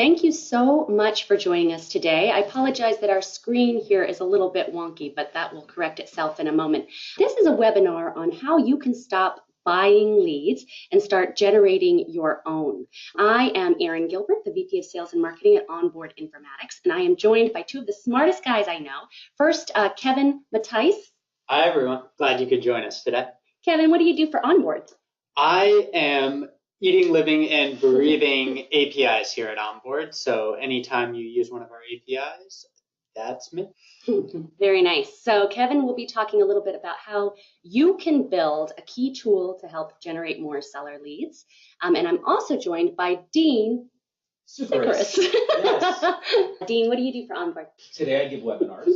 Thank you so much for joining us today. I apologize that our screen here is a little bit wonky, but that will correct itself in a moment. This is a webinar on how you can stop buying leads and start generating your own. I am Erin Gilbert, the VP of Sales and Marketing at Onboard Informatics, and I am joined by two of the smartest guys I know. First, Kevin Matthijs. Hi, everyone. Glad you could join us today. Kevin, what do you do for Onboard? I am eating, living, and breathing APIs here at Onboard. So anytime you use one of our APIs, that's me. Very nice. So Kevin will be talking a little bit about how you can build a key tool to help generate more seller leads. And I'm also joined by Dean Sycaris. Yes. Dean, what do you do for Onboard? Today I give webinars,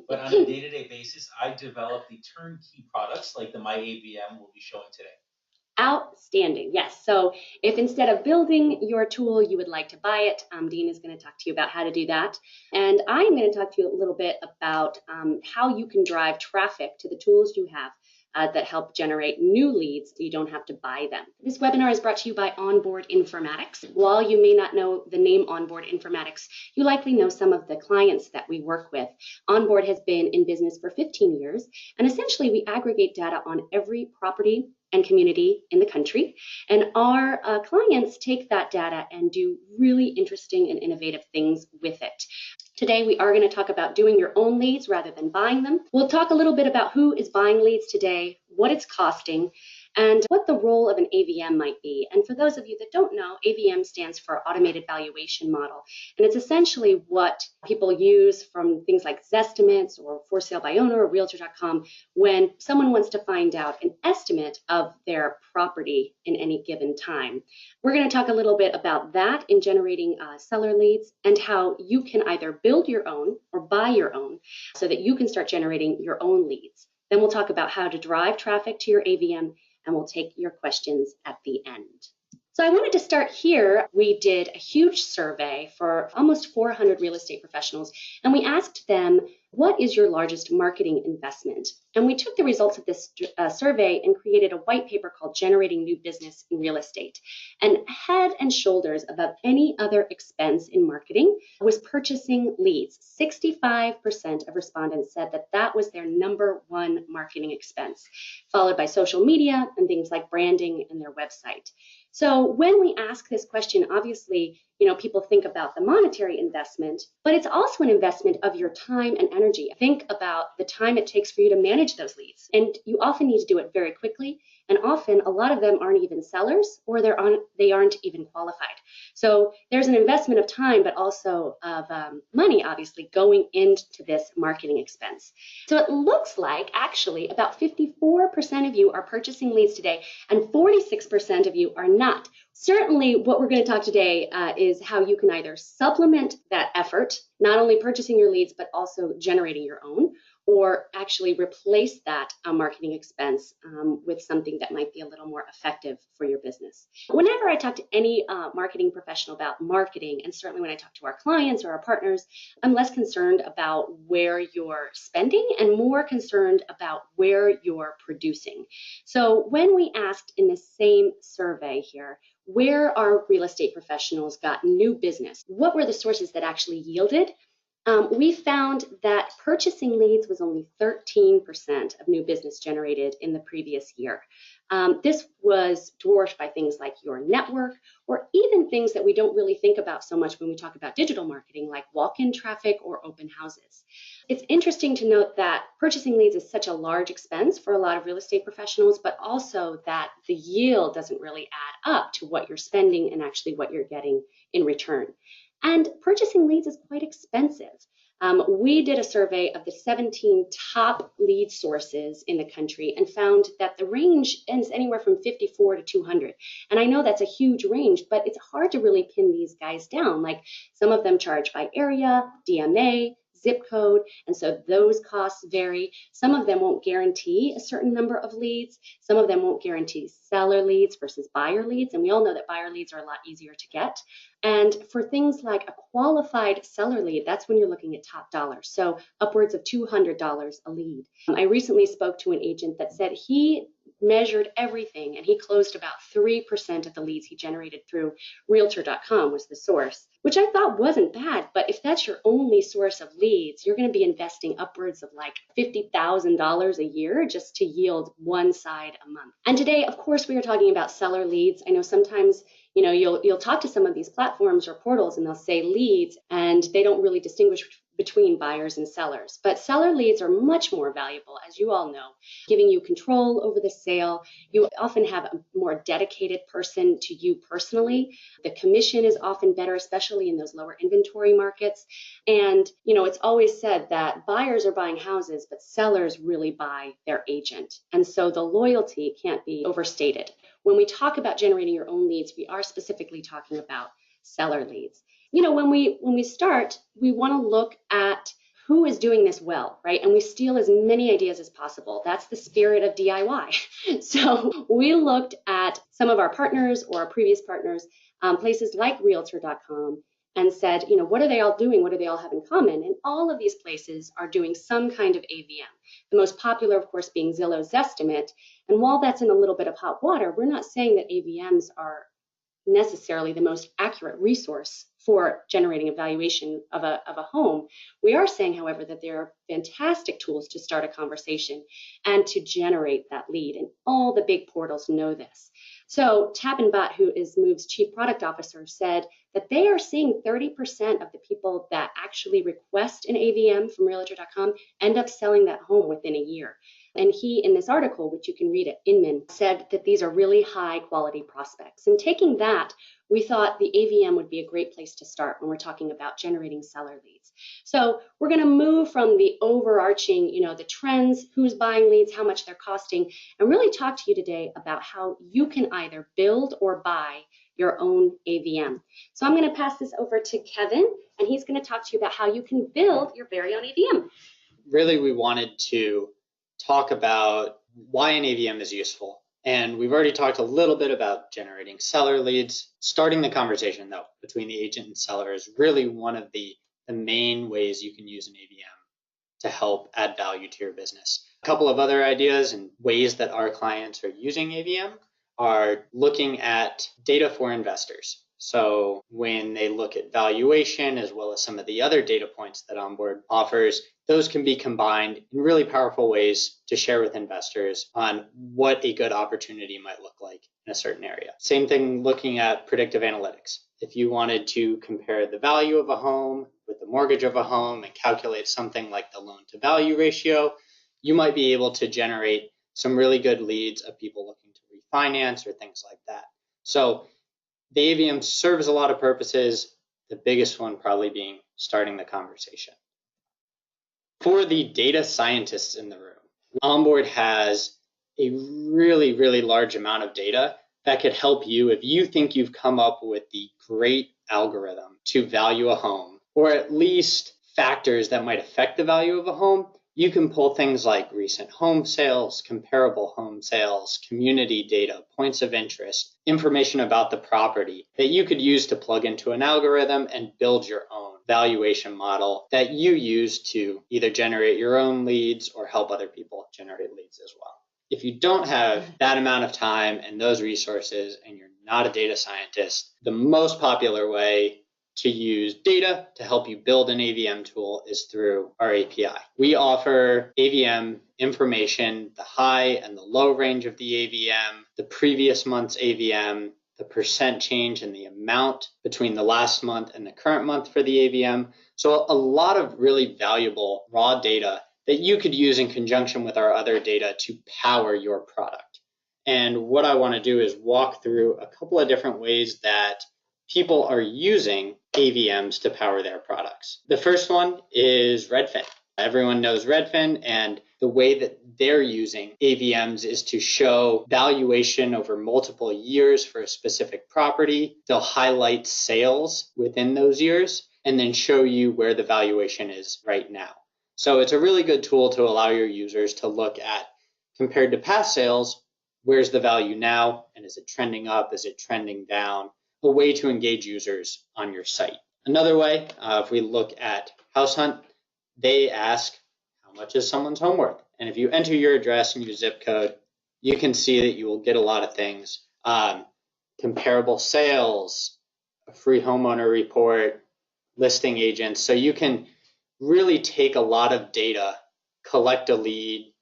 but on a day-to-day basis, I develop the turnkey products like the My AVM we'll be showing today. Outstanding. Yes. So if instead of building your tool, you would like to buy it, Dean is going to talk to you about how to do that. And I'm going to talk to you a little bit about how you can drive traffic to the tools you have that help generate new leads so you don't have to buy them. This webinar is brought to you by Onboard Informatics. While you may not know the name Onboard Informatics, you likely know some of the clients that we work with. Onboard has been in business for 15 years, and essentially we aggregate data on every property and community in the country. And our clients take that data and do really interesting and innovative things with it. Today, we are going to talk about doing your own leads rather than buying them. We'll talk a little bit about who is buying leads today, what it's costing, and what the role of an AVM might be. And for those of you that don't know, AVM stands for Automated Valuation Model. And it's essentially what people use from things like Zestimates or For Sale by Owner or Realtor.com when someone wants to find out an estimate of their property in any given time. We're going to talk a little bit about that in generating seller leads and how you can either build your own or buy your own so that you can start generating your own leads. Then we'll talk about how to drive traffic to your AVM, and we'll take your questions at the end. So I wanted to start here. We did a huge survey for almost 400 real estate professionals, and we asked them, what is your largest marketing investment? And we took the results of this survey and created a white paper called Generating New Business in Real Estate. And head and shoulders above any other expense in marketing was purchasing leads. 65% of respondents said that that was their number one marketing expense, followed by social media and things like branding and their website. So when we ask this question, obviously, people think about the monetary investment, but it's also an investment of your time and energy. Think about the time it takes for you to manage those leads. And you often need to do it very quickly. And often a lot of them aren't even sellers or they aren't even qualified. So there's an investment of time, but also of money, obviously, going into this marketing expense. So it looks like actually about 54% of you are purchasing leads today and 46% of you are not. Certainly what we're going to talk today is how you can either supplement that effort, not only purchasing your leads, but also generating your own, or actually replace that marketing expense with something that might be a little more effective for your business. Whenever I talk to any marketing professional about marketing, and certainly when I talk to our clients or our partners, I'm less concerned about where you're spending and more concerned about where you're producing. So when we asked in the same survey here, where our real estate professionals got new business, what were the sources that actually yielded? We found that purchasing leads was only 13% of new business generated in the previous year. This was dwarfed by things like your network or even things that we don't really think about so much when we talk about digital marketing, like walk-in traffic or open houses. It's interesting to note that purchasing leads is such a large expense for a lot of real estate professionals, but also that the yield doesn't really add up to what you're spending and actually what you're getting in return. And purchasing leads is quite expensive. We did a survey of the 17 top lead sources in the country and found that the range ends anywhere from 54 to 200. And I know that's a huge range, but it's hard to really pin these guys down. Like some of them charge by area, DMA, zip code, and so those costs vary. Some of them won't guarantee a certain number of leads. Some of them won't guarantee seller leads versus buyer leads, and we all know that buyer leads are a lot easier to get. And for things like a qualified seller lead, that's when you're looking at top dollars, so upwards of $200 a lead. I recently spoke to an agent that said he measured everything, and he closed about 3% of the leads he generated through Realtor.com was the source, which I thought wasn't bad. But if that's your only source of leads, you're going to be investing upwards of like $50,000 a year just to yield one side a month. And today, of course, we are talking about seller leads. I know sometimes you'll talk to some of these platforms or portals and they'll say leads, and they don't really distinguish between buyers and sellers. But seller leads are much more valuable, as you all know, giving you control over the sale. You often have a more dedicated person to you personally. The commission is often better, especially in those lower inventory markets. And, it's always said that buyers are buying houses, but sellers really buy their agent. And so the loyalty can't be overstated. When we talk about generating your own leads, we are specifically talking about seller leads. When we start, we want to look at who is doing this well, right? And we steal as many ideas as possible. That's the spirit of DIY. So we looked at some of our partners or our previous partners, places like Realtor.com, and said, what are they all doing? What do they all have in common? And all of these places are doing some kind of AVM. The most popular, of course, being Zillow's Zestimate. And while that's in a little bit of hot water, we're not saying that AVMs are necessarily the most accurate resource for generating a valuation of a home. We are saying, however, that they are fantastic tools to start a conversation and to generate that lead. And all the big portals know this. So Tappan Bhatt, who is Move's chief product officer, said that they are seeing 30% of the people that actually request an AVM from Realtor.com end up selling that home within a year. And he, in this article, which you can read at Inman, said that these are really high quality prospects. And taking that, we thought the AVM would be a great place to start when we're talking about generating seller leads. So we're going to move from the overarching, the trends, who's buying leads, how much they're costing, and really talk to you today about how you can either build or buy your own AVM. So I'm going to pass this over to Kevin, and he's going to talk to you about how you can build your very own AVM. Really, we wanted to talk about why an AVM is useful. And we've already talked a little bit about generating seller leads. Starting the conversation, though, between the agent and seller is really one of the main ways you can use an AVM to help add value to your business. A couple of other ideas and ways that our clients are using AVM are looking at data for investors. So when they look at valuation as well as some of the other data points that Onboard offers, those can be combined in really powerful ways to share with investors on what a good opportunity might look like in a certain area. Same thing looking at predictive analytics. If you wanted to compare the value of a home with the mortgage of a home and calculate something like the loan to value ratio, you might be able to generate some really good leads of people looking to refinance or things like that. So the AVM serves a lot of purposes, the biggest one probably being starting the conversation. For the data scientists in the room, Onboard has a really, really large amount of data that could help you if you think you've come up with the great algorithm to value a home, or at least factors that might affect the value of a home. You can pull things like recent home sales, comparable home sales, community data, points of interest, information about the property that you could use to plug into an algorithm and build your own valuation model that you use to either generate your own leads or help other people generate leads as well. If you don't have that amount of time and those resources and you're not a data scientist, the most popular way to use data to help you build an AVM tool is through our API. We offer AVM information, the high and the low range of the AVM, the previous month's AVM, the percent change in the amount between the last month and the current month for the AVM. So a lot of really valuable raw data that you could use in conjunction with our other data to power your product. And what I want to do is walk through a couple of different ways that people are using AVMs to power their products. The first one is Redfin. Everyone knows Redfin, and the way that they're using AVMs is to show valuation over multiple years for a specific property. They'll highlight sales within those years and then show you where the valuation is right now. So it's a really good tool to allow your users to look at, compared to past sales, where's the value now, and is it trending up, is it trending down? A way to engage users on your site. Another way, if we look at House Hunt, they ask, how much is someone's home worth? And if you enter your address and your zip code, you can see that you will get a lot of things. Comparable sales, a free homeowner report, listing agents. So you can really take a lot of data, collect a lead,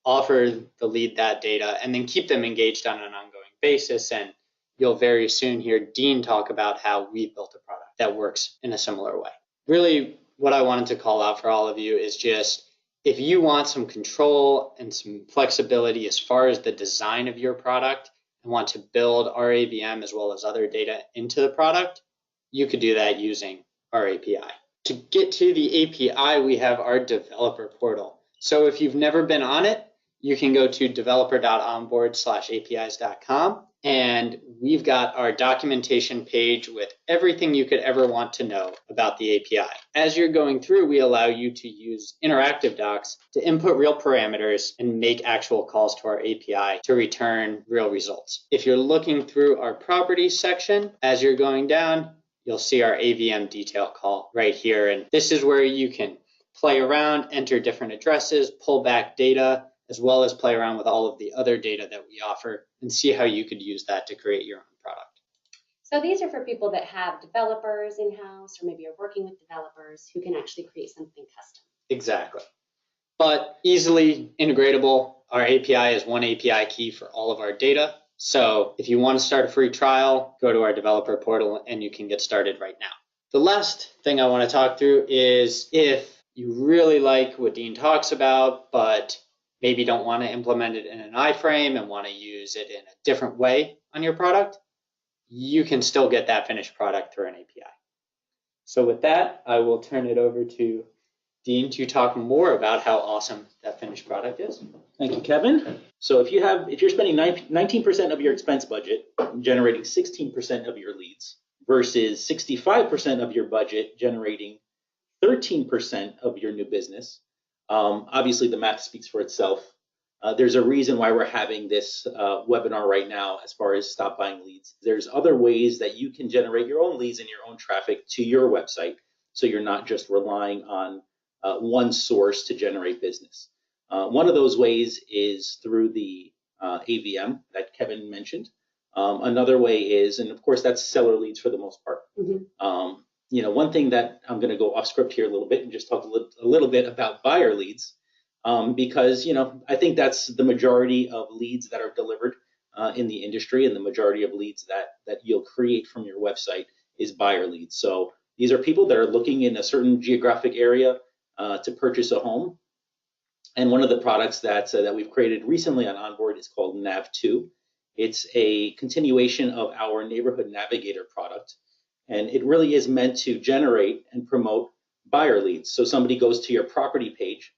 offer the lead that data, and then keep them engaged on an ongoing basis. And you'll very soon hear Dean talk about how we built a product that works in a similar way. Really, what I wanted to call out for all of you is just, if you want some control and some flexibility as far as the design of your product and want to build our AVM as well as other data into the product, you could do that using our API. To get to the API, we have our developer portal. So if you've never been on it, you can go to developer.onboard/apis.com, and we've got our documentation page with everything you could ever want to know about the API. As you're going through, we allow you to use interactive docs to input real parameters and make actual calls to our API to return real results. If you're looking through our properties section, as you're going down, you'll see our AVM detail call right here. And this is where you can play around, enter different addresses, pull back data, as well as play around with all of the other data that we offer and see how you could use that to create your own product. So these are for people that have developers in-house, or maybe are working with developers who can actually create something custom. Exactly. But easily integratable. Our API is one API key for all of our data. So if you want to start a free trial, go to our developer portal and you can get started right now. The last thing I want to talk through is, if you really like what Dean talks about, but maybe don't want to implement it in an iframe and want to use it in a different way on your product, you can still get that finished product through an API. So with that, I will turn it over to Dean to talk more about how awesome that finished product is. Thank you, Kevin. So if you're spending 19% of your expense budget generating 16% of your leads versus 65% of your budget generating 13% of your new business, obviously the math speaks for itself. There's a reason why we're having this webinar right now as far as stop buying leads. There's other ways that you can generate your own leads and your own traffic to your website, so you're not just relying on one source to generate business. One of those ways is through the AVM that Kevin mentioned. Another way is, and of course that's seller leads for the most part. Mm-hmm. One thing that I'm going to go off script here a little bit and just talk a little bit about buyer leads, because I think that's the majority of leads that are delivered in the industry, and the majority of leads that you'll create from your website is buyer leads. So these are people that are looking in a certain geographic area to purchase a home. And one of the products that we've created recently on Onboard is called Nav2. It's a continuation of our Neighborhood Navigator product, and it really is meant to generate and promote buyer leads. So somebody goes to your property page.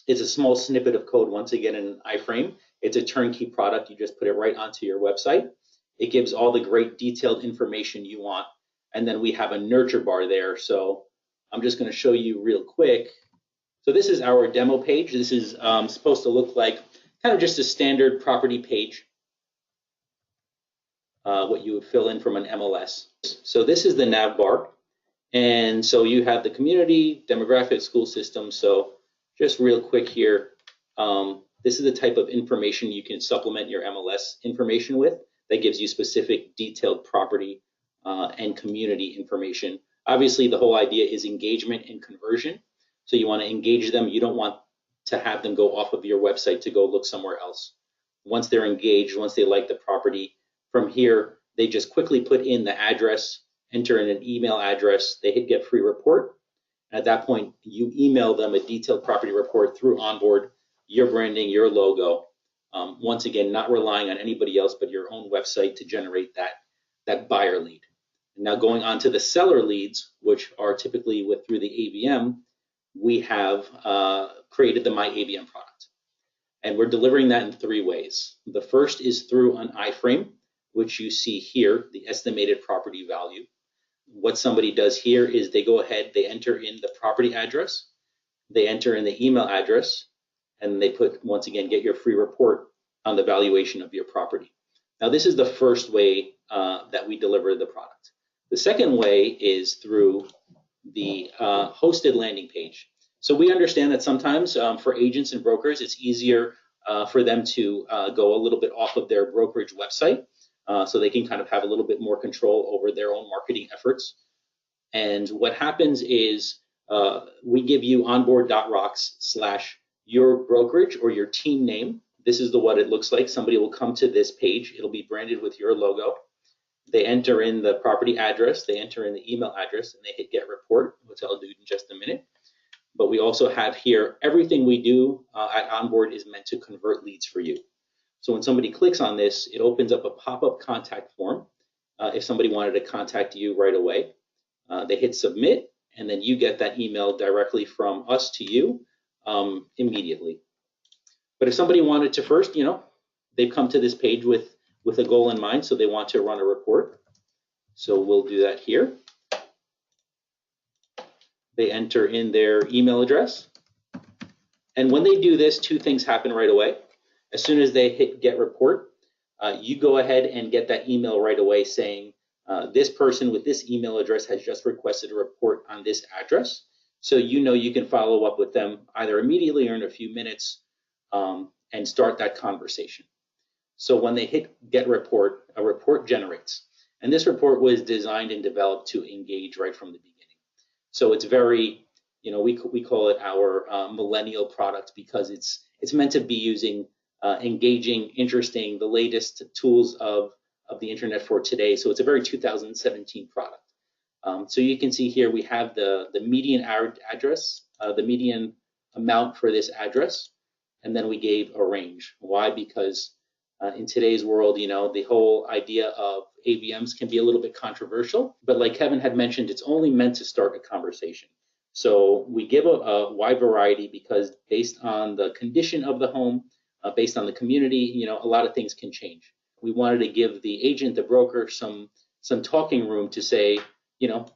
It's a small snippet of code, once again in an iframe. It's a turnkey product. You just put it right onto your website. It gives all the great detailed information you want. And then we have a nurture bar there. So I'm just going to show you real quick. So this is our demo page. This is supposed to look like kind of just a standard property page, what you would fill in from an MLS. So this is the nav bar. And so you have the community, demographic, school system. So just real quick here, this is the type of information you can supplement your MLS information with that gives you specific detailed property and community information. Obviously, the whole idea is engagement and conversion. So you want to engage them. You don't want to have them go off of your website to go look somewhere else. Once they're engaged, once they like the property, from here, they just quickly put in the address, enter in an email address, they hit get free report. At that point, you email them a detailed property report through Onboard, your branding, your logo. Once again, not relying on anybody else but your own website to generate that buyer lead. Now going on to the seller leads, which are typically through the AVM, we have created the My AVM product. And we're delivering that in 3 ways. The first is through an iframe, which you see here, the estimated property value. What somebody does here is they go ahead, they enter in the property address, they enter in the email address, and they put, once again, get your free report on the valuation of your property. Now, this is the first way that we deliver the product. The second way is through the hosted landing page. So we understand that sometimes for agents and brokers, it's easier for them to go a little bit off of their brokerage website, so they can kind of have a little bit more control over their own marketing efforts. And what happens is we give you onboard.rocks/your brokerage or your team name. This is what it looks like. Somebody will come to this page. It'll be branded with your logo. They enter in the property address, they enter in the email address, and they hit get report, which I'll do in just a minute. But we also have here, everything we do at Onboard is meant to convert leads for you. So when somebody clicks on this, it opens up a pop-up contact form. If somebody wanted to contact you right away, they hit submit, and then you get that email directly from us to you immediately. But if somebody wanted to first, they've come to this page with a goal in mind, so they want to run a report. So we'll do that here. They enter in their email address. And when they do this, two things happen right away. As soon as they hit get report, you go ahead and get that email right away saying, this person with this email address has just requested a report on this address. So you can follow up with them either immediately or in a few minutes and start that conversation. So when they hit get report, a report generates. And this report was designed and developed to engage right from the beginning. So it's very, we call it our millennial product because it's meant to be using engaging, interesting, the latest tools of the internet for today. So it's a very 2017 product. So you can see here we have the median address, the median amount for this address, and then we gave a range. Why? Because in today's world, the whole idea of AVMs can be a little bit controversial, but like Kevin had mentioned, it's only meant to start a conversation. So we give a wide variety because based on the condition of the home, based on the community, a lot of things can change. We wanted to give the agent, the broker, some talking room to say,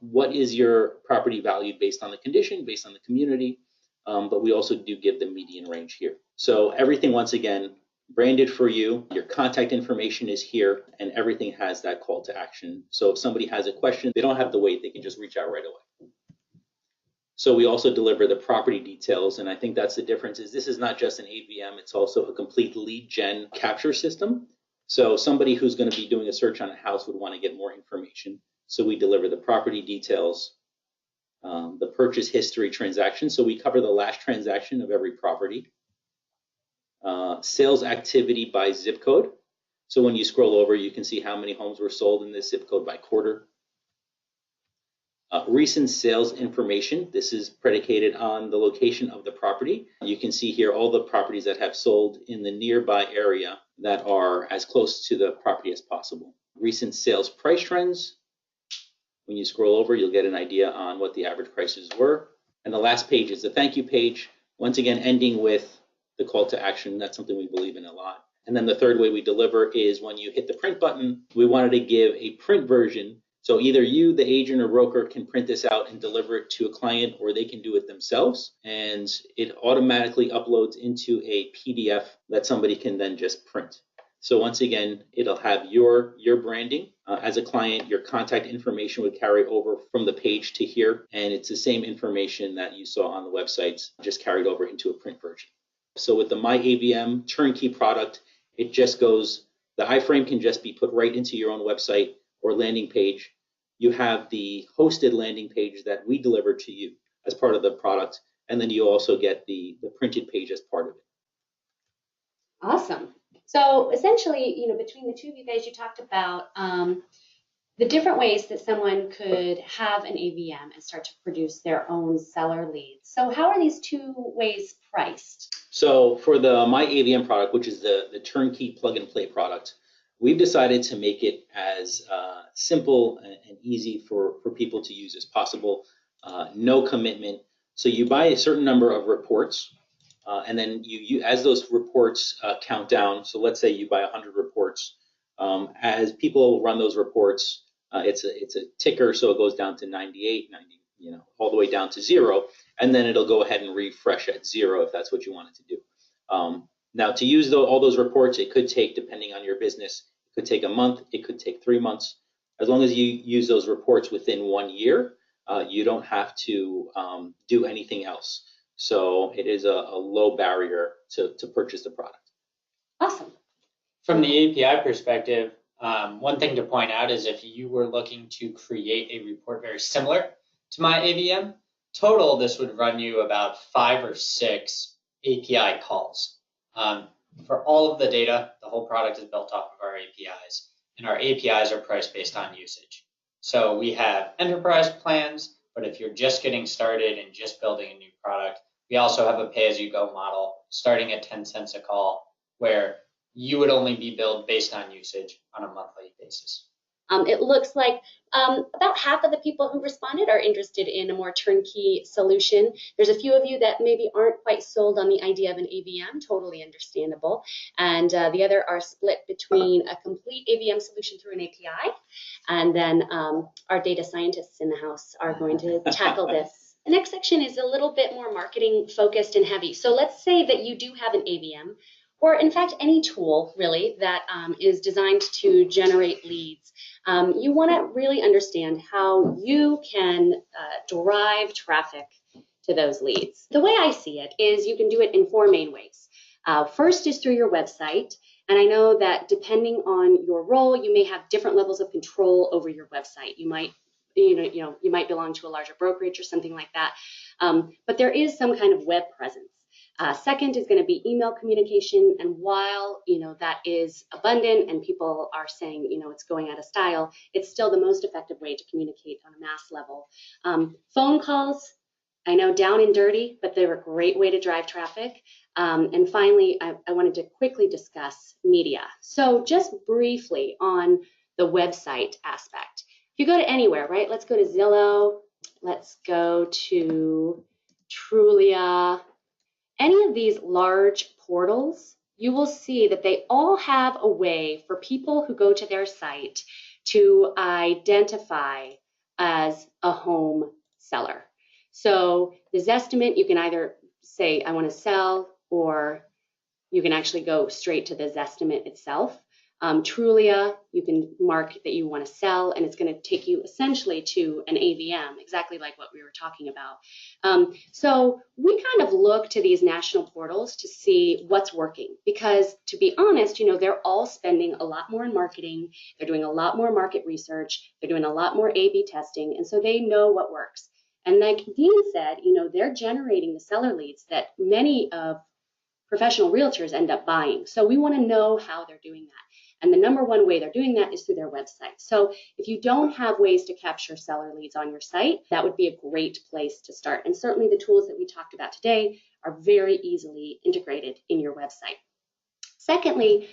what is your property valued based on the condition, based on the community, but we also do give the median range here. So everything, once again, branded for you, your contact information is here, and everything has that call to action. So if somebody has a question, they don't have to wait, they can just reach out right away. So we also deliver the property details, and I think that's the difference is this is not just an AVM, it's also a complete lead gen capture system. So somebody who's going to be doing a search on a house would want to get more information. So we deliver the property details, the purchase history transaction. So we cover the last transaction of every property. Sales activity by zip code. So when you scroll over, you can see how many homes were sold in this zip code by quarter. Recent sales information. This is predicated on the location of the property. You can see here all the properties that have sold in the nearby area that are as close to the property as possible. Recent sales price trends. When you scroll over, you'll get an idea on what the average prices were. And the last page is the thank you page. Once again, ending with the call to action. That's something we believe in a lot. And then the third way we deliver is when you hit the print button, we wanted to give a print version. So either you, the agent or broker, can print this out and deliver it to a client, or they can do it themselves. And it automatically uploads into a PDF that somebody can then just print. So once again, it'll have your branding. As a client, your contact information would carry over from the page to here. And it's the same information that you saw on the websites, just carried over into a print version. So with the My AVM turnkey product, it just goes, the iframe can just be put right into your own website or landing page. You have the hosted landing page that we deliver to you as part of the product, and then you also get the printed page as part of it. Awesome. So essentially, between the two of you guys, you talked about the different ways that someone could have an AVM and start to produce their own seller leads. So how are these two ways priced? So for the My AVM product, which is the turnkey plug and play product, we've decided to make it as simple and easy for people to use as possible. No commitment. So you buy a certain number of reports, and then you as those reports count down. So let's say you buy 100 reports. As people run those reports, it's a ticker, so it goes down to 98, 90, all the way down to 0, and then it'll go ahead and refresh at 0 if that's what you want it to do. Now, to use all those reports, it could take, depending on your business, it could take a month, it could take 3 months. As long as you use those reports within 1 year, you don't have to do anything else. So it is a low barrier to purchase the product. Awesome. From the API perspective, one thing to point out is if you were looking to create a report very similar to my AVM, total this would run you about 5 or 6 API calls. For all of the data, the whole product is built off of our APIs, and our APIs are priced based on usage. So we have enterprise plans, but if you're just getting started and just building a new product, we also have a pay-as-you-go model starting at 10 cents a call, where you would only be billed based on usage on a monthly basis. It looks like about half of the people who responded are interested in a more turnkey solution. There's a few of you that maybe aren't quite sold on the idea of an AVM, totally understandable. And the other are split between a complete AVM solution through an API, and then our data scientists in the house are going to tackle this. The next section is a little bit more marketing focused and heavy. So let's say that you do have an AVM, or in fact any tool really that is designed to generate leads. You want to really understand how you can drive traffic to those leads. The way I see it is you can do it in 4 main ways. First is through your website, and I know that depending on your role, you may have different levels of control over your website. You might belong to a larger brokerage or something like that, but there is some kind of web presence. Second is going to be email communication, and while that is abundant and people are saying it's going out of style, it's still the most effective way to communicate on a mass level. Phone calls, I know down and dirty, but they're a great way to drive traffic. And finally, I wanted to quickly discuss media. So just briefly on the website aspect. If you go to anywhere, right? Let's go to Zillow. Let's go to Trulia. Any of these large portals, you will see that they all have a way for people who go to their site to identify as a home seller. So the Zestimate, you can either say, I want to sell, or you can actually go straight to the Zestimate itself. Trulia, you can mark that you want to sell, and it's going to take you essentially to an AVM, exactly like what we were talking about. So we kind of look to these national portals to see what's working, because to be honest, they're all spending a lot more in marketing, they're doing a lot more market research, they're doing a lot more A/B testing, and so they know what works. And like Dean said, they're generating the seller leads that many of professional realtors end up buying. So we want to know how they're doing that. And the number one way they're doing that is through their website. So if you don't have ways to capture seller leads on your site, that would be a great place to start. And certainly the tools that we talked about today are very easily integrated in your website. Secondly,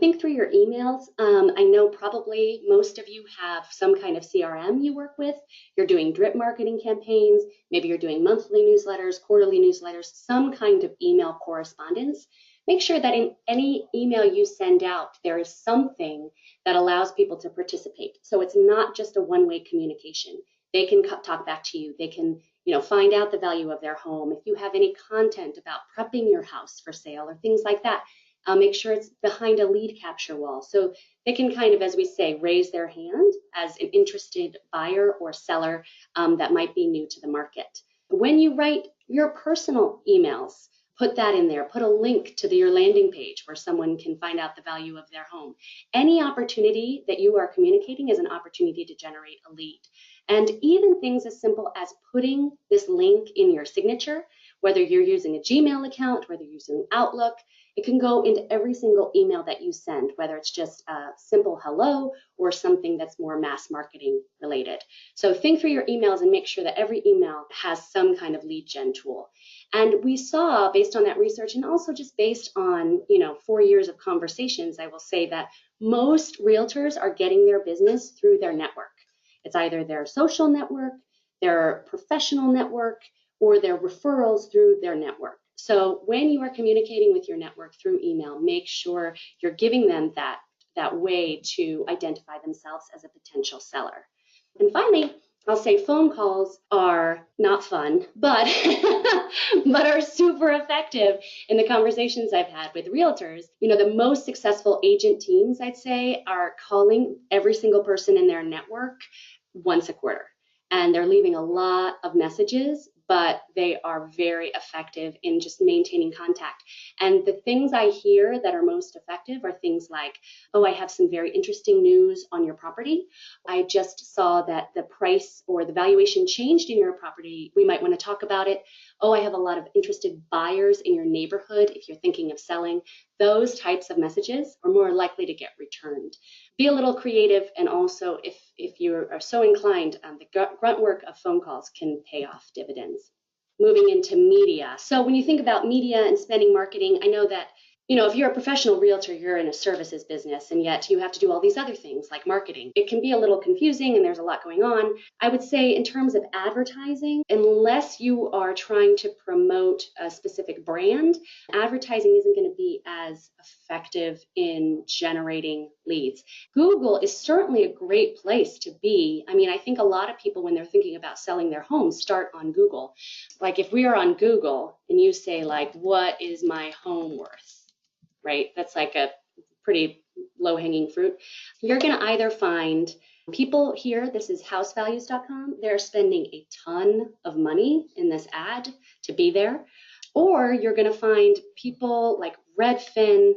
think through your emails. I know probably most of you have some kind of CRM you work with. You're doing drip marketing campaigns. Maybe you're doing monthly newsletters, quarterly newsletters, some kind of email correspondence. Make sure that in any email you send out, there is something that allows people to participate. So it's not just a one-way communication. They can talk back to you. They can find out the value of their home. If you have any content about prepping your house for sale or things like that, make sure it's behind a lead capture wall. So they can kind of, as we say, raise their hand as an interested buyer or seller that might be new to the market. When you write your personal emails, put that in there. Put a link to your landing page where someone can find out the value of their home. Any opportunity that you are communicating is an opportunity to generate a lead. And even things as simple as putting this link in your signature, whether you're using a Gmail account, whether you're using Outlook, it can go into every single email that you send, whether it's just a simple hello or something that's more mass marketing related. So think through your emails and make sure that every email has some kind of lead gen tool. And we saw, based on that research, and also just based on 4 years of conversations, I will say that most realtors are getting their business through their network. It's either their social network, their professional network, or their referrals through their network. So when you are communicating with your network through email, make sure you're giving them that way to identify themselves as a potential seller. And finally, I'll say phone calls are not fun, but are super effective in the conversations I've had with realtors. The most successful agent teams, I'd say, are calling every single person in their network once a quarter. And they're leaving a lot of messages, but they are very effective in just maintaining contact. And the things I hear that are most effective are things like, oh, I have some very interesting news on your property. I just saw that the price or the valuation changed in your property. We might want to talk about it. Oh, I have a lot of interested buyers in your neighborhood if you're thinking of selling. Those types of messages are more likely to get returned. Be a little creative, and also if you are so inclined, the grunt work of phone calls can pay off dividends. Moving into media. So when you think about media and spending marketing, I know that, if you're a professional realtor, you're in a services business, and yet you have to do all these other things like marketing. It can be a little confusing, and there's a lot going on. I would say in terms of advertising, unless you are trying to promote a specific brand, advertising isn't going to be as effective in generating leads. Google is certainly a great place to be. I mean, I think a lot of people, when they're thinking about selling their home, start on Google. Like if we are on Google and you say like, what is my home worth? Right? That's like a pretty low-hanging fruit. You're going to either find people here, this is housevalues.com, they're spending a ton of money in this ad to be there, or you're going to find people like Redfin,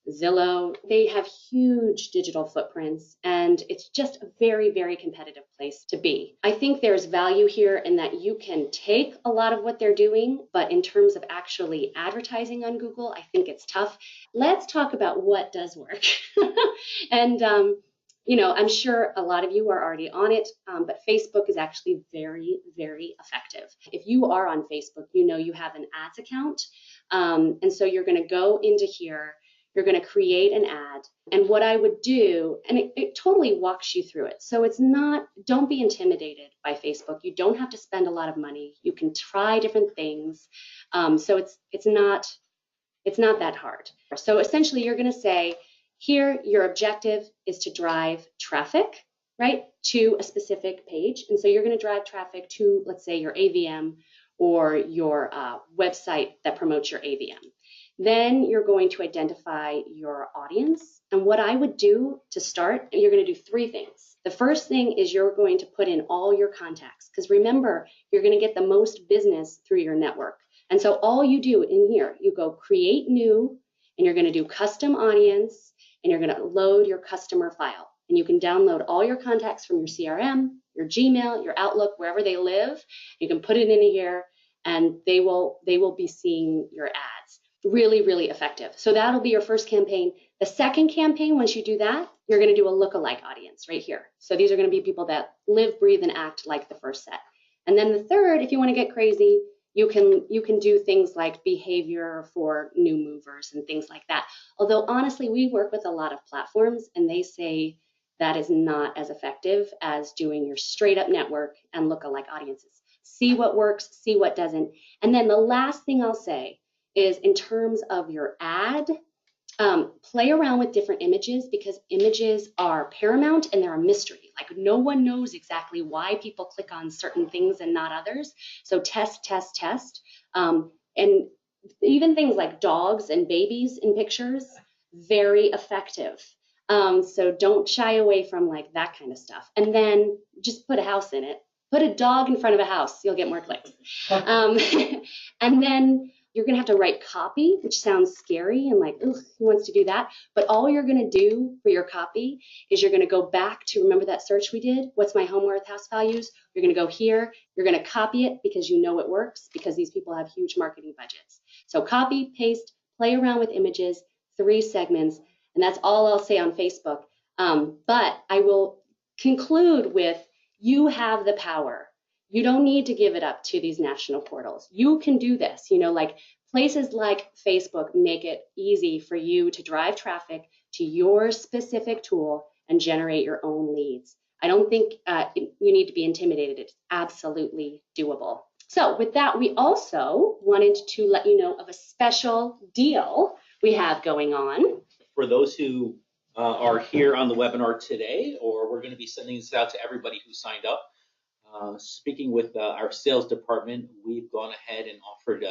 Zillow. They have huge digital footprints, and it's just a very, very competitive place to be. I think there's value here in that you can take a lot of what they're doing, but in terms of actually advertising on Google, I think it's tough. Let's talk about what does work. And, I'm sure a lot of you are already on it, but Facebook is actually very, very effective. If you are on Facebook, you have an ads account. And so you're going to go into here. You're going to create an ad. And what I would do, and it totally walks you through it. So don't be intimidated by Facebook. You don't have to spend a lot of money. You can try different things. So it's not that hard. So essentially you're going to say, here, your objective is to drive traffic, right, to a specific page. And so you're going to drive traffic to, let's say, your AVM or your website that promotes your AVM. Then you're going to identify your audience. And what I would do to start, you're going to do three things. The first thing is you're going to put in all your contacts, because remember, you're going to get the most business through your network. And so all you do in here, you go create new, and you're going to do custom audience, and you're going to load your customer file. And you can download all your contacts from your CRM, your Gmail, your Outlook, wherever they live. You can put it in here, and they will be seeing your ads. Really, really effective. So that'll be your first campaign. The second campaign, once you do that, you're going to do a lookalike audience right here. So these are going to be people that live, breathe, and act like the first set. And then the third, if you want to get crazy, you can do things like behavior for new movers and things like that. Although honestly, we work with a lot of platforms, and they say that is not as effective as doing your straight up network and lookalike audiences. See what works, see what doesn't. And then the last thing I'll say is, in terms of your ad, play around with different images, because images are paramount and they're a mystery. Like no one knows exactly why people click on certain things and not others. So test. And even things like dogs and babies in pictures, very effective. So don't shy away from like that kind of stuff. And then just put a house in it. Put a dog in front of a house, you'll get more clicks. And then you're going to have to write copy, which sounds scary and like, ugh, who wants to do that? But all you're going to do for your copy is you're going to go back to, remember that search we did? What's my home worth, house values? You're going to go here. You're going to copy it because you know it works, because these people have huge marketing budgets. So copy, paste, play around with images, 3 segments, and that's all I'll say on Facebook. But I will conclude with, you have the power. You don't need to give it up to these national portals. You can do this. Like places like Facebook make it easy for you to drive traffic to your specific tool and generate your own leads. I don't think you need to be intimidated. It's absolutely doable. So with that, we also wanted to let you know of a special deal we have going on. For those who are here on the webinar today, or we're going to be sending this out to everybody who signed up, speaking with our sales department, we've gone ahead and offered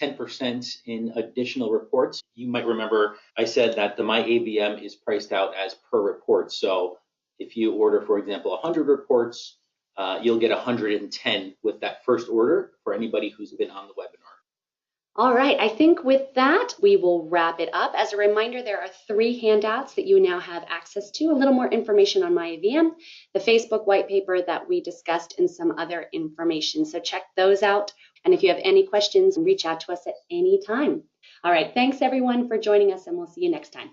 10% in additional reports. You might remember I said that the My AVM is priced out as per report. So if you order, for example, 100 reports, you'll get 110 with that first order for anybody who's been on the webinar. All right, I think with that, we will wrap it up. As a reminder, there are 3 handouts that you now have access to, a little more information on my AVM, the Facebook white paper that we discussed, and some other information. So check those out. And if you have any questions, reach out to us at any time. All right, thanks everyone for joining us, and we'll see you next time.